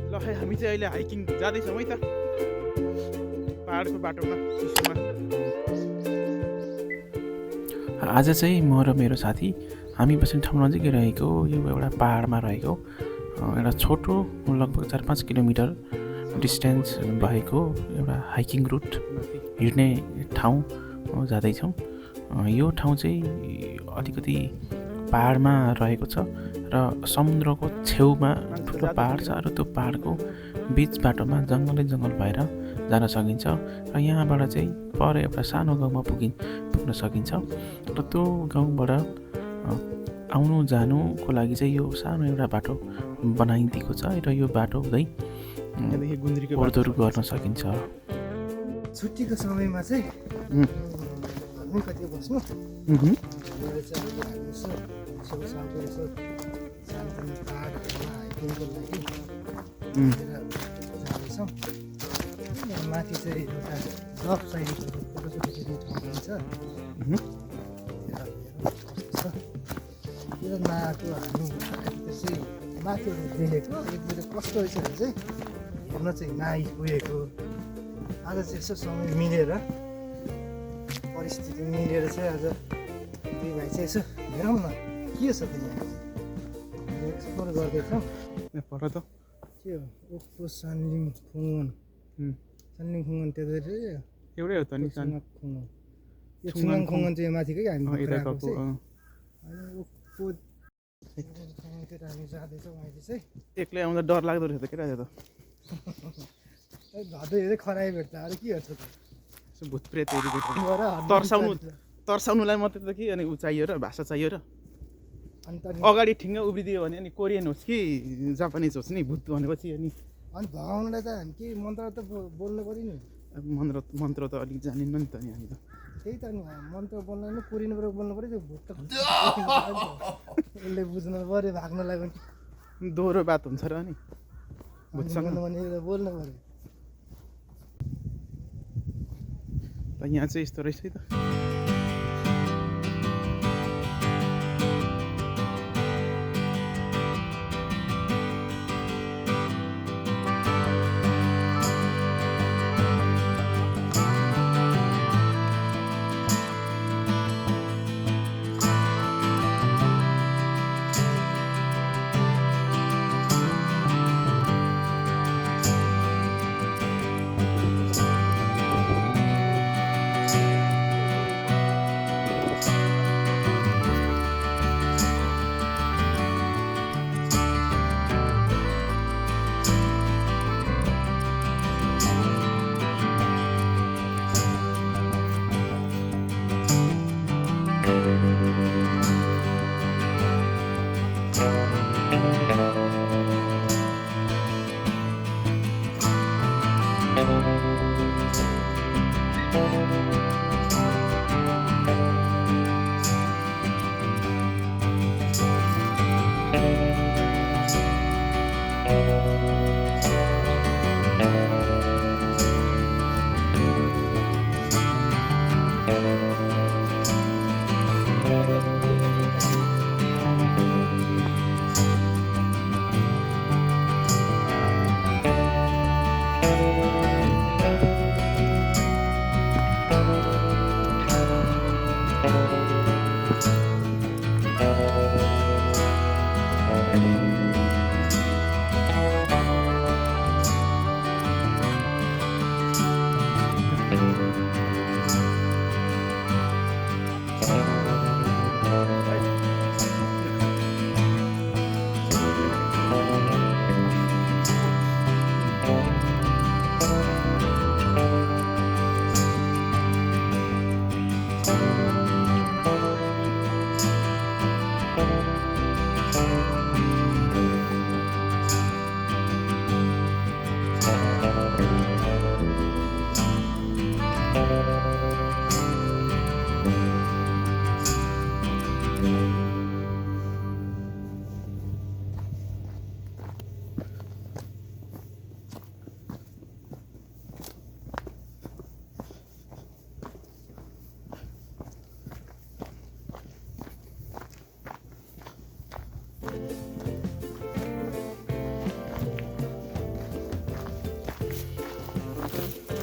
ल खै हामी चाहिँ अहिले हाइकिङ जाँदैछौँ है त पाहाडको बाटोमा चिसोमा। आज चाहिँ म र मेरो साथी हामी बस्ने ठाउँ नजिकै रहेको यो एउटा पाहाडमा रहेको एउटा छोटो लगभग 4-5 किलोमिटर डिस्टेन्स भएको एउटा हाइकिङ रुट हिँड्ने ठाउँ जाँदैछौँ। यो ठाउँ चाहिँ अलिकति पाहाडमा रहेको छ र समुद्रको छेउमा ठुलो पाहाड छ र त्यो पाहाडको बिच बाटोमा जङ्गल भएर जान सकिन्छ र यहाँबाट चाहिँ पर एउटा सानो गाउँमा पुग्न सकिन्छ र त्यो गाउँबाट आउनु जानुको लागि चाहिँ यो सानो एउटा बाटो बनाइदिएको छ र यो बाटो हुँदै ओहोरदोहोर गर्न सकिन्छ। छुट्टीको समयमा चाहिँ घरमै कति बस्नु छेउछाउको यसो सानो पाहाडहरूमा हाइकिङको लागि जाँदैछौँ। माथि चाहिँ एउटा डप साइडको फोटोसोटो खिच्ने ठाउँ पनि छ। कस्तो छ त्यो नआएको हामी चाहिँ माथिबाट देखेको एकपल्ट कस्तो रहेछ भने चाहिँ हेर्न चाहिँ नआइपुगेको। आज चाहिँ यसो समय मिलेर परिस्थिति मिलेर चाहिँ आज दुई भाइ चाहिँ यसो हेरौँ न के छ त यहाँ एक्सप्लोर गर्दैछौँ। पर त के हो ओप्पो सानलिङ खुङन त्यो एउटै हो त नि खुङन यो छुङन खुङन चाहिँ माथिकै हामी ओप्पो खुङनतिर हामी जाँदैछौँ अहिले चाहिँ। एक्लै आउँदा डर लाग्दो रहेछ त केटा त धदै खरायो भेट्छ अरे के गर्छ त भूत प्रेतहरू तर्साउनुलाई मात्रै त कि अनि ऊ चाहियो र भाषा चाहियो र अगाडि ठिङ्ग उभिदियो भने अनि कोरियन होस् कि जापानिज होस् नि भूत भनेपछि अनि भगाउनुलाई त हामी के मन्त्र त बोल्नु पऱ्यो नि। मन्त्र त अलिक जानिन्न नि त नि हामी त त्यही त नि मन्त्र बोल्नु नि कोरियनबाट बोल्नु पऱ्यो त्यो भूत त उसले बुझ्नु पऱ्यो भाग्नलाई पनि दोहोरो बात हुन्छ र अनि भूतसँग बोल्नु पऱ्यो। त यहाँ चाहिँ यस्तो रहेछ है त।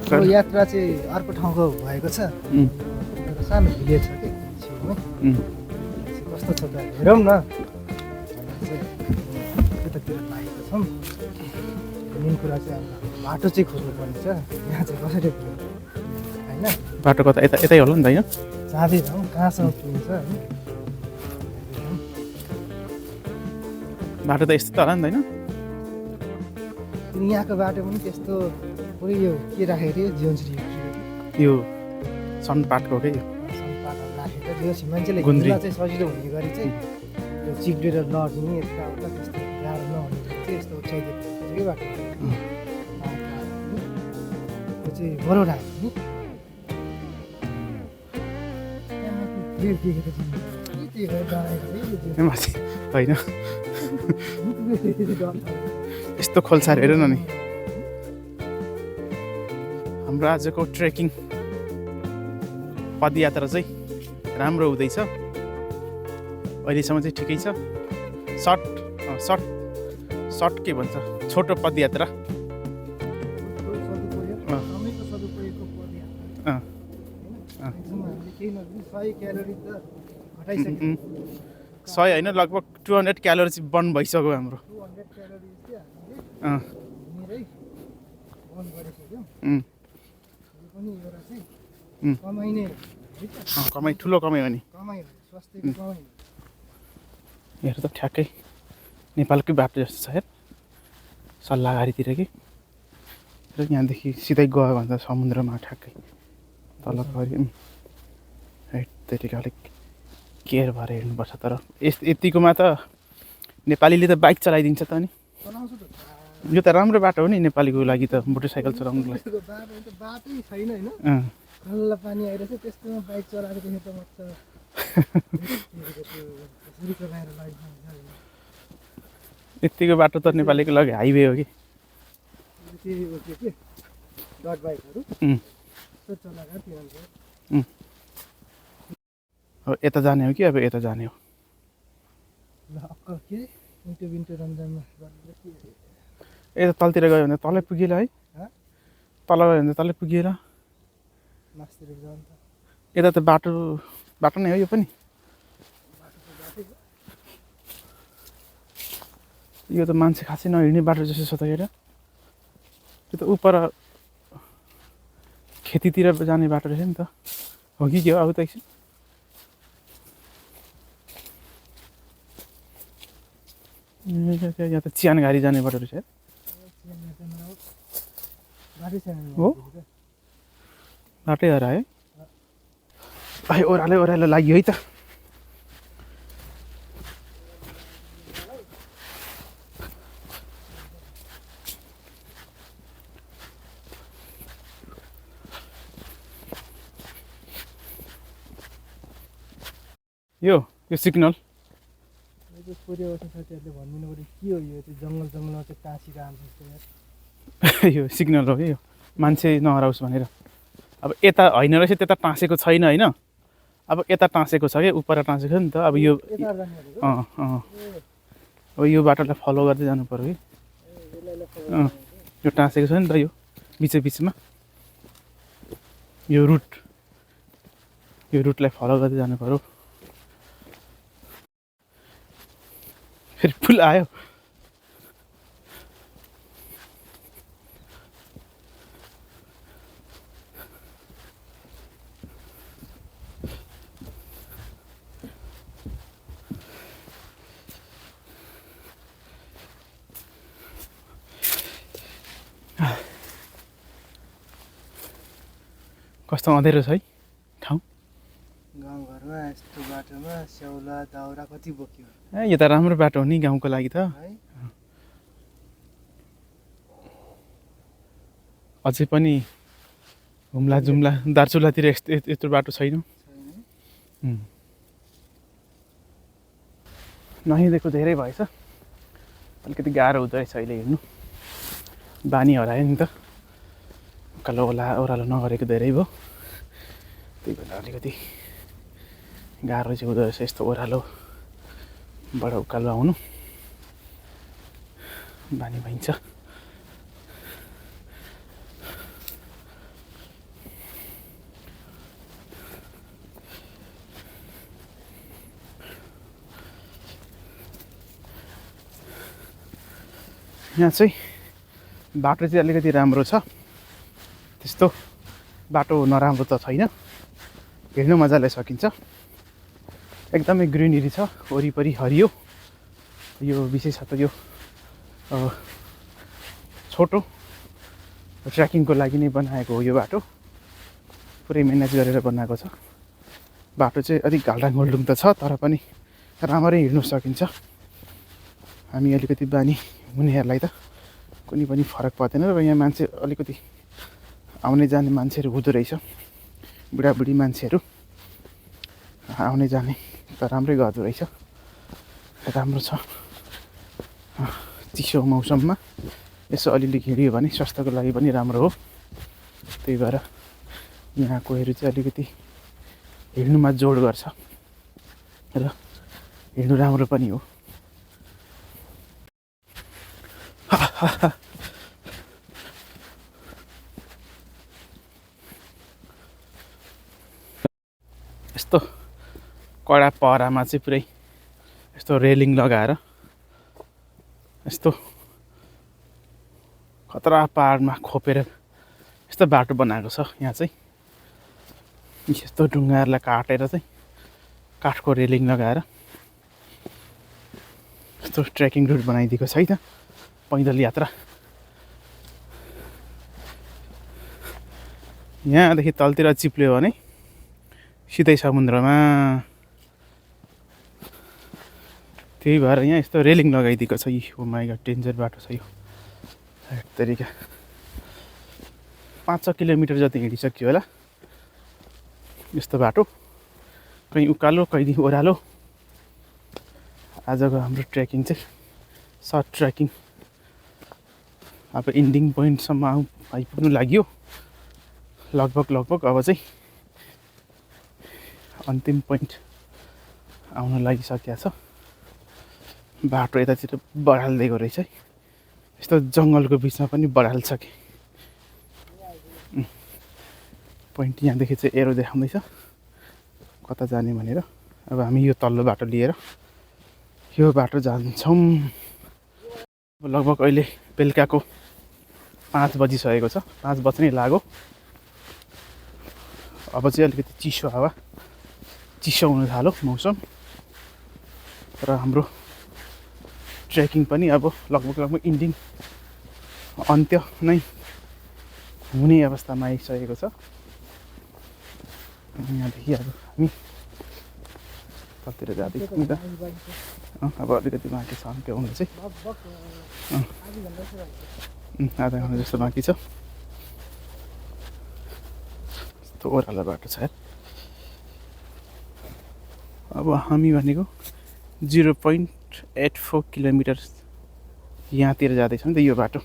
यो यात्रा चाहिँ अर्को ठाउँको भएको छ एउटा सानो भिलेज छ कि छेउमै कस्तो छ त हेरौँ न भनेर चाहिँ त्यतातिर लागेको छौँ मेन कुरा चाहिँ अब बाटो चाहिँ खोज्नुपर्ने छ यहाँ चाहिँ कसरी होइन बाटो कता यता यतै होला नि त होइन जाँदै जाउँ कहाँसम्म पुगिन्छ होइन बाटो त यस्तो त होला नि त होइन अनि यहाँको बाटो पनि त्यस्तो पुरै यो के राखेको थियो जीवनश्री यो सनपाटको के यो सनपाटहरू राखेको थियो मान्छेले गुन्द्री। हिँड्न चाहिँ सजिलो हुने गरी चाहिँ यो चिप्लेर लड्ने यताउता त्यस्तो गाह्रो नहुने गरी चाहिँ यस्तो उचाइदिएको हुन्छ कि बाटो त्यो चाहिँ बडो राखेको नि ए माथि होइन यस्तो खोल्सार हेर न नि हाम्रो आजको ट्रेकिङ पदयात्रा चाहिँ राम्रो हुँदैछ अहिलेसम्म चाहिँ ठिकै छ सर्ट के भन्छ छोटो पदयात्रा अँ। सय होइन लगभग 200 क्यालोरी चाहिँ बर्न भइसक्यो हाम्रो अँ कमाइ ठुलो कमाइ हो नि हेर त ठ्याक्कै नेपालकै बाटो जस्तो छ हेर सल्लाहघारीतिर कि र यहाँदेखि सिधै गयो भने त समुद्रमा ठ्याक्कै तल गयो त्यतिकै अलिक केयर भएर हिँड्नुपर्छ तर यतिकोमा त नेपालीले त बाइक चलाइदिन्छ त नि यो त राम्रो बाटो हो नि नेपालीको लागि त मोटरसाइकल चलाउनुको लागि बाटै छैन होइन अँ खल्ला पानी आइरहेछ त्यस्तोमा बाइक चलाएको देखेर त मजा यतिको बाटो त नेपालीको लागि हाइवे हो कि डट बाइकहरू उम्, चलाएको त्यो अब यता जाने हो कि अब यता जाने हो ल अक्क के मिन्टो बिन्टो रमझाममा गरेर के यता तलतिर गयो भने तलै पुगिएला है हँ? तल गयो भने तलै पुगिएला मासतिर जाउँ त यता त बाटो नै हो यो पनि यो त मान्छे खासै नहिँड्ने बाटो जस्तो छ त हेर त्यो त उपर खेतीतिर जाने बाटो रहेछ नि त हो कि के हो अब त एकछिन यहाँ त चियानघारी जाने बाटो रहेछ बाटै छैन हो? बाटै हरायो है ओह्रालो लाग्यो है त यो सिग्नल पर्यवेक्षण साथीहरूले भनिदिनु पऱ्यो के हो यो चाहिँ जङ्गलमा चाहिँ टाँसिरहन्छ जस्तो यार यो सिग्नल हो कि यो मान्छे नहराओस् भनेर अब यता होइन रहेछ त्यता टाँसेको छैन होइन अब यता टाँसेको छ क्या उपर टाँसेको छ नि त अब यो यता जाने भनेको अब यो बाटोलाई फलो गर्दै जानु पऱ्यो कि यो टाँसेको छ नि त यो बिचमा यो रुटलाई फलो गर्दै जानु पऱ्यो फेरि फुल आयो कस्तो अँधेरो छ है ठाउँ गाउँघरमा यस्तो बाटोमा स्याउला दाउरा कति बोक्यो ए यो त राम्रो बाटो हो नि गाउँको लागि त है अझै पनि हुम्ला जुम्ला दार्चुलातिर यत्रो बाटो छैन नहिँडेको धेरै भएछ अलिकति गाह्रो हुँदो रहेछ अहिले हिँड्नु बानी हरायो नि त उकालो ओह्रालो नगरेको धेरै भयो त्यही भएर अलिकति गाह्रो चाहिँ हुँदो रहेछ यस्तो ओह्रालोबाट उकालो आउनु बानी भइन्छ यहाँ चाहिँ बाटो चाहिँ अलिकति राम्रो छ, त्यस्तो बाटो नराम्रो त छैन, हिँड्नु मजाले सकिन्छ। एकदमै ग्रिनरी छ, वरिपरि हरियो। यो विशेषतः यो छोटो ट्रेकिङको लागि नै बनाएको हो यो बाटो, पुरै म्यानेज गरेर बनाएको छ। बाटो चाहिँ अलिक घाल्डाङोल्डुङ त छ, तर पनि राम्ररै हिँड्नु सकिन्छ। हामी अलिकति बानी हुनेहरूलाई त कुनै पनि फरक पर्दैन। र यहाँ मान्छे अलिकति आउने जाने मान्छेहरू हुँदो रहेछ, बुढाबुढी मान्छेहरू आउने जाने त राम्रै गर्दो रहेछ, राम्रो छ। चिसो मौसममा यसो अलिअलि हिँड्यो भने स्वास्थ्यको लागि पनि राम्रो हो। त्यही भएर यहाँकोहरू चाहिँ अलिकति हिँड्नुमा जोड गर्छ र हिँड्नु राम्रो पनि हो। यस्तो कडा पहरामा चाहिँ पुरै यस्तो रेलिङ लगाएर यस्तो खतरा पहाडमा खोपेर यस्तो बाटो बनाएको छ। यहाँ चाहिँ यस्तो ढुङ्गाहरूलाई काटेर चाहिँ काठको रेलिङ लगाएर यस्तो ट्रेकिङ रुट बनाइदिएको छ है त, पैदल यात्रा। यहाँदेखि तलतिर चिप्ल्यो भने सिधै समुद्रमा, त्यही भएर यहाँ यस्तो रेलिङ लगाइदिएको छ। यो माइ गॉड, डेन्जर बाटो छ यो तरिका। 5-6 किलोमिटर जति हिँडिसक्यो होला यस्तो बाटो, कहीँ उकालो कहीँ ओह्रालो। आजको हाम्रो ट्रेकिङ चाहिँ सर्ट ट्रेकिङ अब इन्डिङ पोइन्टसम्म आइपुग्नु लाग्यो लगभग। अब चाहिँ अन्तिम पोइन्ट आउन लागिसकेको छ। बाटो यतातिर बढाल्दैको रहेछ है, यस्तो जङ्गलको बिचमा पनि बढाल्छ कि। पोइन्ट यहाँदेखि चाहिँ एरो देखाउँदैछ कता जाने भनेर। अब हामी यो तल्लो बाटो लिएर यो बाटो जान्छौँ। लगभग अहिले बेलुकाको 5 बजिसकेको छ, 5 बज्नै लाग्यो। अब चाहिँ अलिकति चिसो हावा, चिसो हुन थाल्यो मौसम, र हाम्रो ट्रेकिङ पनि अब लगभग इन्डिङ अन्त्य नै हुने अवस्थामा आइसकेको छ। यहाँदेखि अब हामी तलतिर जाँदैछौँ नि त। अब अलिकति बाँकी छ, अन्त्य हुनु चाहिँ आधा घन्टा जस्तो बाँकी छ। यस्तो ओह्रालो बाटो छ। अब हामी भनेको 0.84 किलोमिटर यहाँतिर जाँदैछौँ नि त। यो बाटो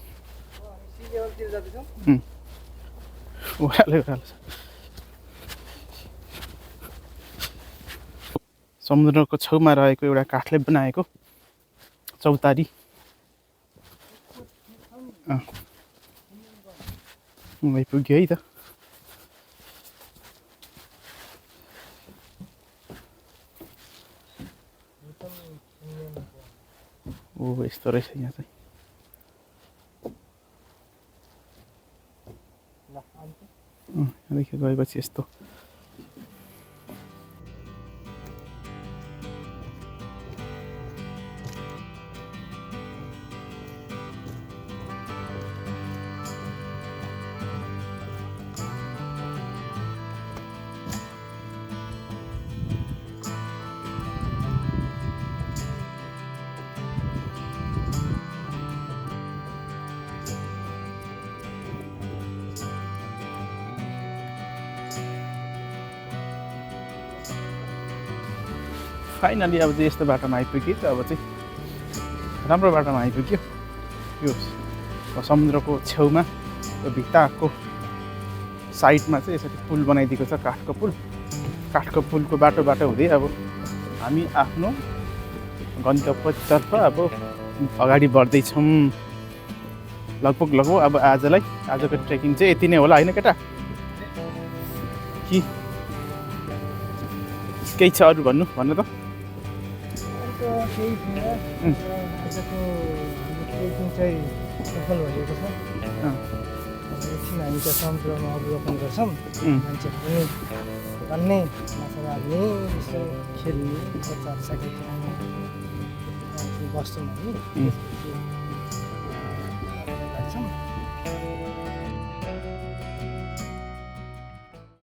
ओह्रालो छ। समुद्रको छेउमा रहेको एउटा काठले बनाएको चौतारी आइपुग्यो है त। ओ यस्तो रहेछ यहाँ चाहिँ। यहाँदेखि गएपछि यस्तो फाइनली अब चाहिँ यस्तो बाटोमा आइपुग्यो। अब चाहिँ राम्रो बाटोमा आइपुग्यो। यो समुद्रको छेउमा यो भित्ताको साइडमा चाहिँ यसरी पुल बनाइदिएको छ, काठको पुल। काठको पुलको बाटो हुँदै अब हामी आफ्नो गन्तव्यतर्फ अब अगाडि बढ्दैछौँ। लगभग अब आजको ट्रेकिङ चाहिँ यति नै होला होइन केटा? कि केही छ अरू भन्नु त? केही छैन। आजको एक दिन चाहिँ सफल भएको छ अँ, एकछिन हामी त्यहाँ समुद्रमा अवलोकन गर्छौँ मान्छेहरू पनि अन्नै माछा मार्ने यसो खेल्ने बच्चाहरू साथी खेल्ने बस्छौँ हामी त्यसपछि